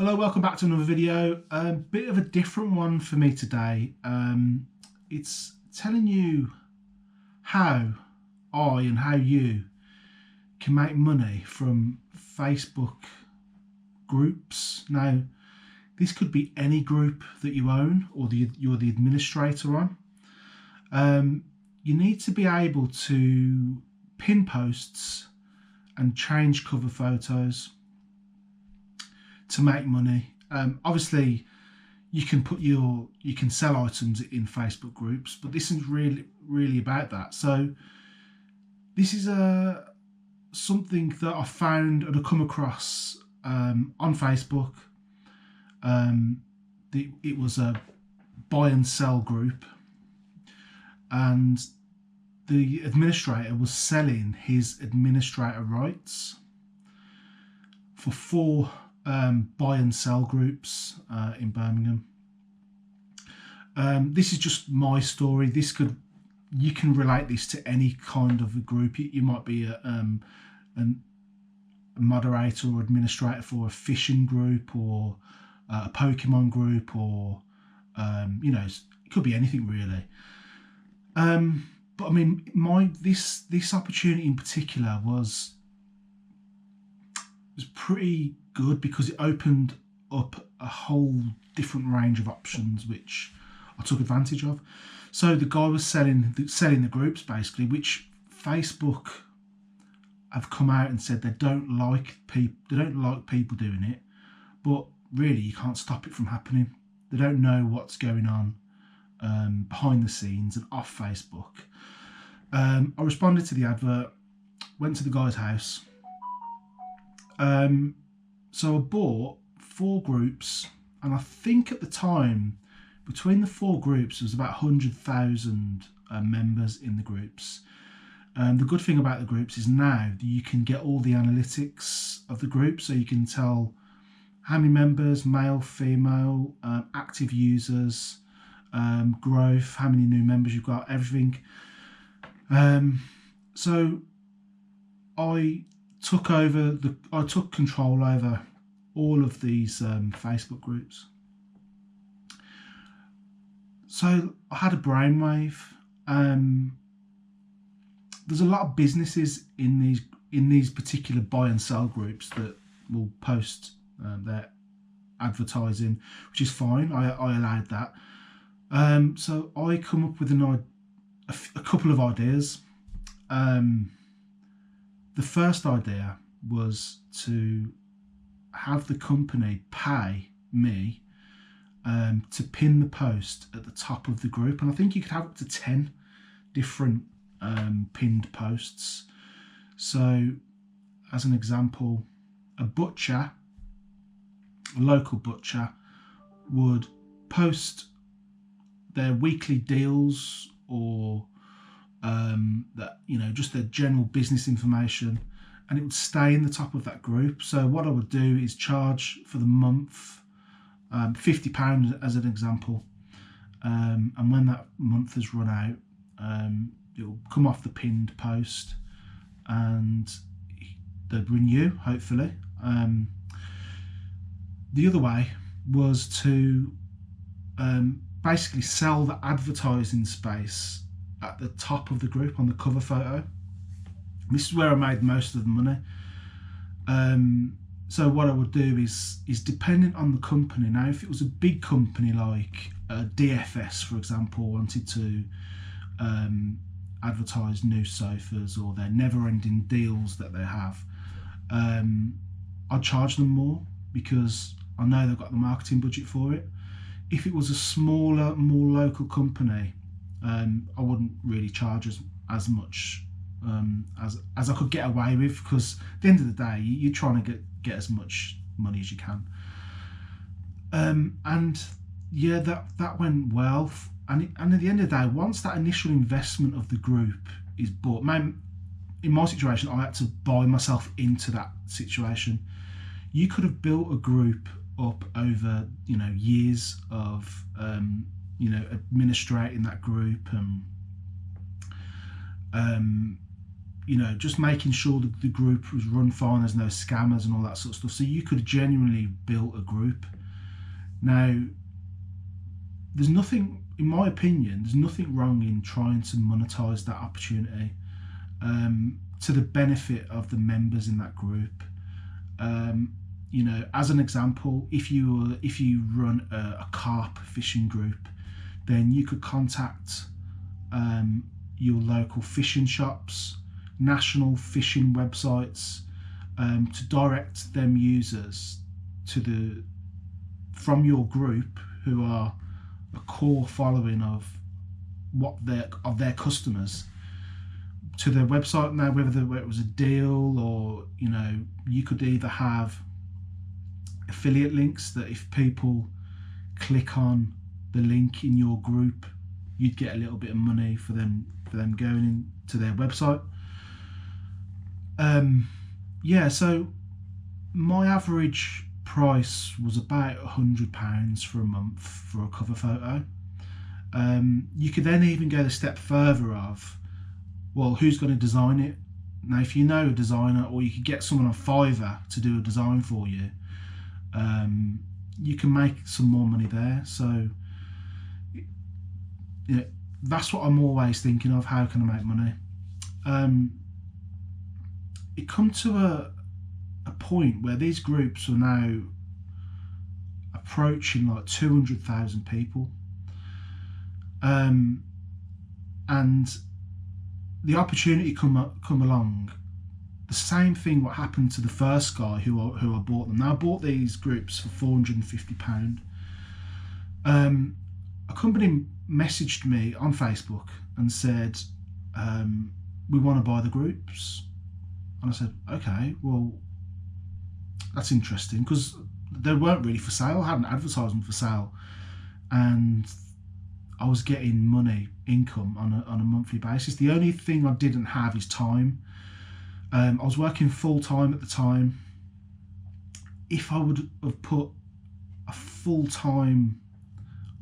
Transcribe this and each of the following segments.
Hello, welcome back to another video. A bit of a different one for me today. It's telling you how I and how you can make money from Facebook groups. Now, this could be any group that you own or you're the administrator on. You need to be able to pin posts and change cover photos to make money. Obviously, you can sell items in Facebook groups, but this isn't really about that. So this is something that I found and I come across on Facebook. It was a buy and sell group, and the administrator was selling his administrator rights for 4 buy and sell groups in Birmingham. This is just my story. You can relate this to any kind of a group. You might be a moderator or administrator for a fishing group or a Pokemon group, or it could be anything really. But I mean, this opportunity in particular was pretty good because it opened up a whole different range of options which I took advantage of. So the guy was selling the groups basically, which Facebook have come out and said they don't like people doing it, but really you can't stop it from happening. They don't know what's going on behind the scenes and off Facebook. I responded to the advert, went to the guy's house. So I bought 4 groups, and I think at the time, between the 4 groups, there was about 100,000 members in the groups. The good thing about the groups is now that you can get all the analytics of the group, so you can tell how many members, male, female, active users, growth, how many new members you've got, everything. So I took control over all of these Facebook groups. So I had a brainwave. There's a lot of businesses in these particular buy and sell groups that will post their advertising, which is fine. I allowed that. So I come up with a couple of ideas. The first idea was to have the company pay me to pin the post at the top of the group, and I think you could have up to 10 different pinned posts. So as an example, a local butcher would post their weekly deals or just their general business information, and it would stay in the top of that group. So what I would do is charge for the month £50 as an example, and when that month has run out, it will come off the pinned post and they'd renew, hopefully. The other way was to basically sell the advertising space at the top of the group on the cover photo. This is where I made most of the money. So what I would do is depending on the company. Now, if it was a big company like DFS, for example, wanted to advertise new sofas or their never-ending deals that they have, I'd charge them more because I know they've got the marketing budget for it. If it was a smaller, more local company, I wouldn't really charge as much as I could get away with, because at the end of the day, you're trying to get as much money as you can. And yeah, that went well. And at the end of the day, once that initial investment of the group is bought, in my situation, I had to buy myself into that situation. You could have built a group up over years of administrating that group and you know, just making sure that the group was run fine, there's no scammers and all that sort of stuff. So you could genuinely build a group. Now, there's nothing, in my opinion, there's nothing wrong in trying to monetize that opportunity to the benefit of the members in that group. You know, as an example, if you run a carp fishing group, then you could contact your local fishing shops, national fishing websites, to direct them users to from your group, who are a core following of their customers, to their website. Now, whether it was a deal, or, you know, you could either have affiliate links that if people click on the link in your group, you'd get a little bit of money for them going into their website. Yeah, so my average price was about £100 for a month for a cover photo. You could then even go the step further of, well, who's going to design it? Now, if you know a designer, or you could get someone on Fiverr to do a design for you, you can make some more money there. So, you know, that's what I'm always thinking of. How can I make money? It come to a point where these groups are now approaching like 200,000 people, and the opportunity come along. The same thing what happened to the first guy who I bought them. Now, I bought these groups for £450. A company messaged me on Facebook and said, we want to buy the groups. And I said, okay, well, that's interesting, because they weren't really for sale. I hadn't advertised them for sale, and I was getting income on a monthly basis. The only thing I didn't have is time. I was working full time at the time. If I would have put a full time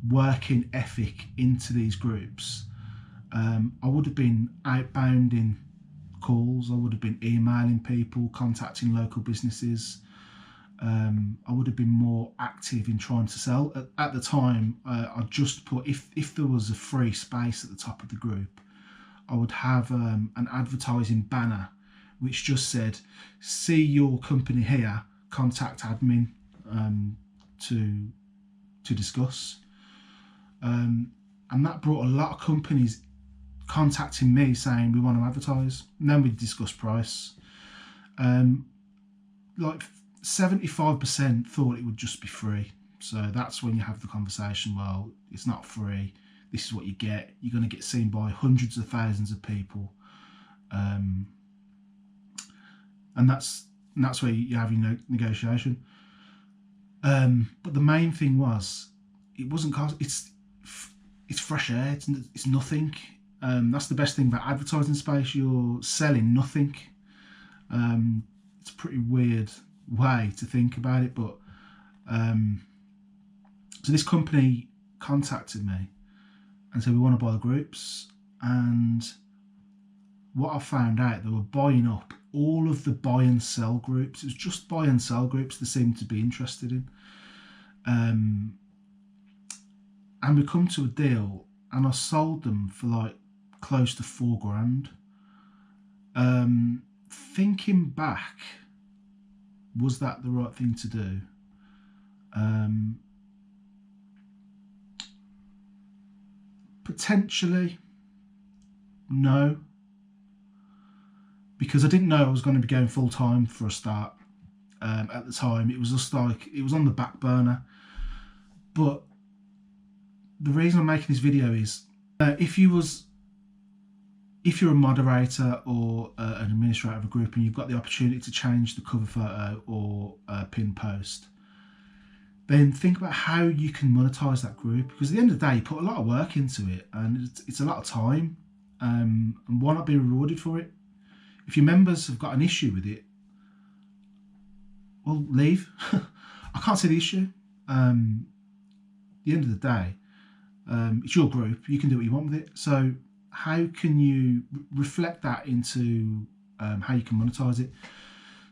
working ethic into these groups, I would have been outbounding calls. I would have been emailing people, contacting local businesses. I would have been more active in trying to sell. At the time, I just put, if there was a free space at the top of the group, I would have an advertising banner which just said, see your company here, contact admin to discuss. And that brought a lot of companies contacting me saying, we want to advertise. And then we discuss price. Like 75% thought it would just be free. So that's when you have the conversation, well, it's not free, this is what you get. You're going to get seen by hundreds of thousands of people. And that's where you have your negotiation. But the main thing was, it wasn't cost. It's fresh air. It's nothing. That's the best thing about advertising space. You're selling nothing. It's a pretty weird way to think about it, but so this company contacted me and said, we want to buy the groups. And what I found out, they were buying up all of the buy and sell groups. It was just buy and sell groups they seemed to be interested in. And we come to a deal, and I sold them for like close to £4,000. Thinking back, was that the right thing to do? Potentially, no. Because I didn't know I was going to be going full time for a start. At the time, it was just like, it was on the back burner. But the reason I'm making this video is, if you're a moderator or an administrator of a group, and you've got the opportunity to change the cover photo or pin post, then think about how you can monetize that group. Because at the end of the day, you put a lot of work into it, and it's a lot of time, and why not be rewarded for it? If your members have got an issue with it, well, leave. I can't see the issue. At the end of the day, it's your group. You can do what you want with it. So how can you reflect that into how you can monetize it.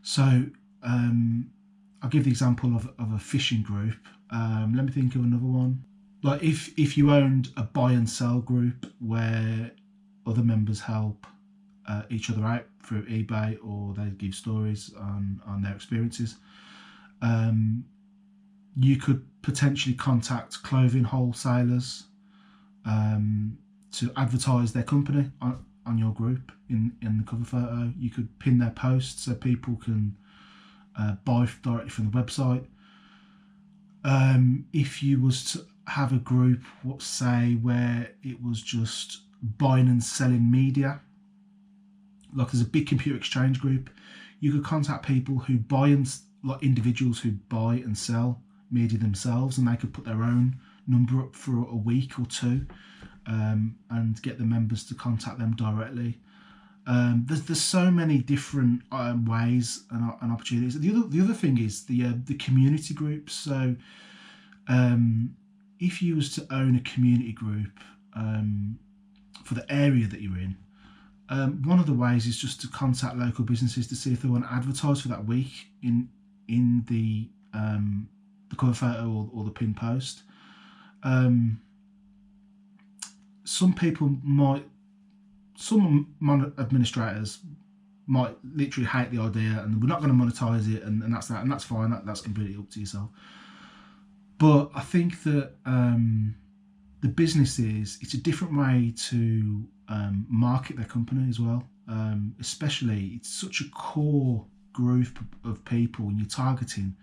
So I'll give the example of a fishing group. Let me think of another one. Like if you owned a buy and sell group where other members help each other out through eBay, or they give stories on their experiences, you could potentially contact clothing wholesalers to advertise their company on your group in the cover photo. You could pin their posts so people can buy directly from the website. If you was to have a group, say, where it was just buying and selling media, like there's a big computer exchange group, you could contact people who buy like individuals who buy and sell media themselves, and they could put their own number up for a week or two, and get the members to contact them directly. There's so many different ways and opportunities. The other thing is the community groups. So if you was to own a community group for the area that you're in, one of the ways is just to contact local businesses to see if they want to advertise for that week in the cover photo or the pin post. Some administrators might literally hate the idea and we're not going to monetize it, and that's that, and that's fine. That's completely up to yourself. But I think that the businesses, it's a different way to market their company as well. Especially, it's such a core group of people, and you're targeting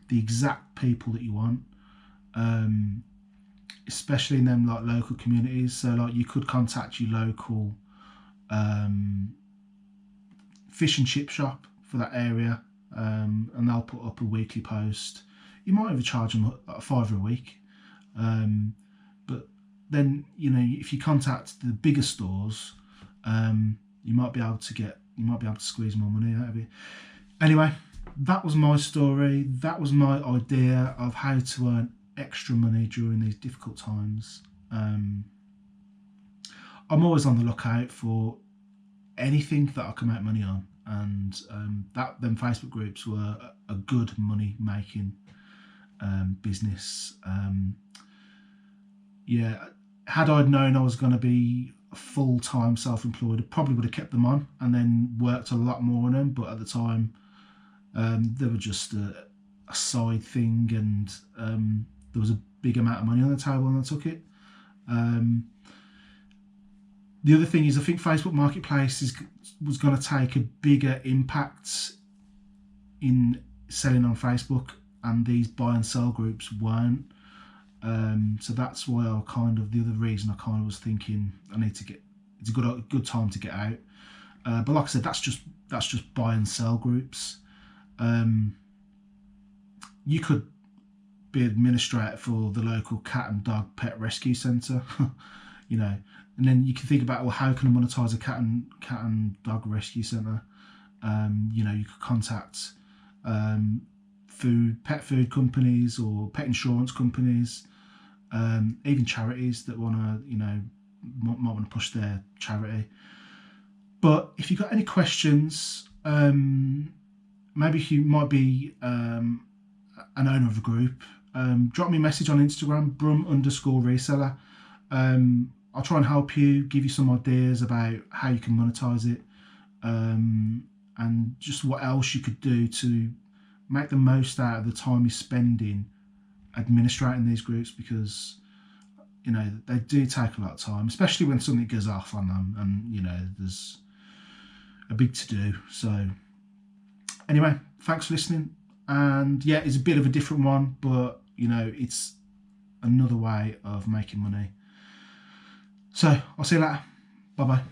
the exact people that you want. Especially in them like local communities. So like you could contact your local fish and chip shop for that area, and they'll put up a weekly post. You might even charge them $5 a week, but then if you contact the bigger stores, you might be able to squeeze more money out of it. Anyway, that was my story. That was my idea of how to earn extra money during these difficult times. I'm always on the lookout for anything that I can make money on, and them Facebook groups were a good money making business. Had I known I was going to be full-time self-employed, I probably would have kept them on and then worked a lot more on them, but at the time they were just a side thing, and there was a big amount of money on the table and I took it. The other thing is, I think Facebook Marketplace was going to take a bigger impact in selling on Facebook, and these buy and sell groups weren't. So that's why the other reason I was thinking it's a good time to get out. But like I said, that's just buy and sell groups. You could be administrator for the local cat and dog pet rescue centre, and then you can think about, well, how can I monetize a cat and dog rescue centre? You could contact pet food companies or pet insurance companies, even charities that might want to push their charity. But if you've got any questions, maybe you might be an owner of a group, drop me a message on Instagram, Brum_reseller. I'll try and help you, give you some ideas about how you can monetize it, and just what else you could do to make the most out of the time you're spending administrating these groups, because they do take a lot of time, especially when something goes off on them and there's a big to do. So anyway, thanks for listening, and yeah, it's a bit of a different one, but it's another way of making money. So I'll see you later. Bye bye.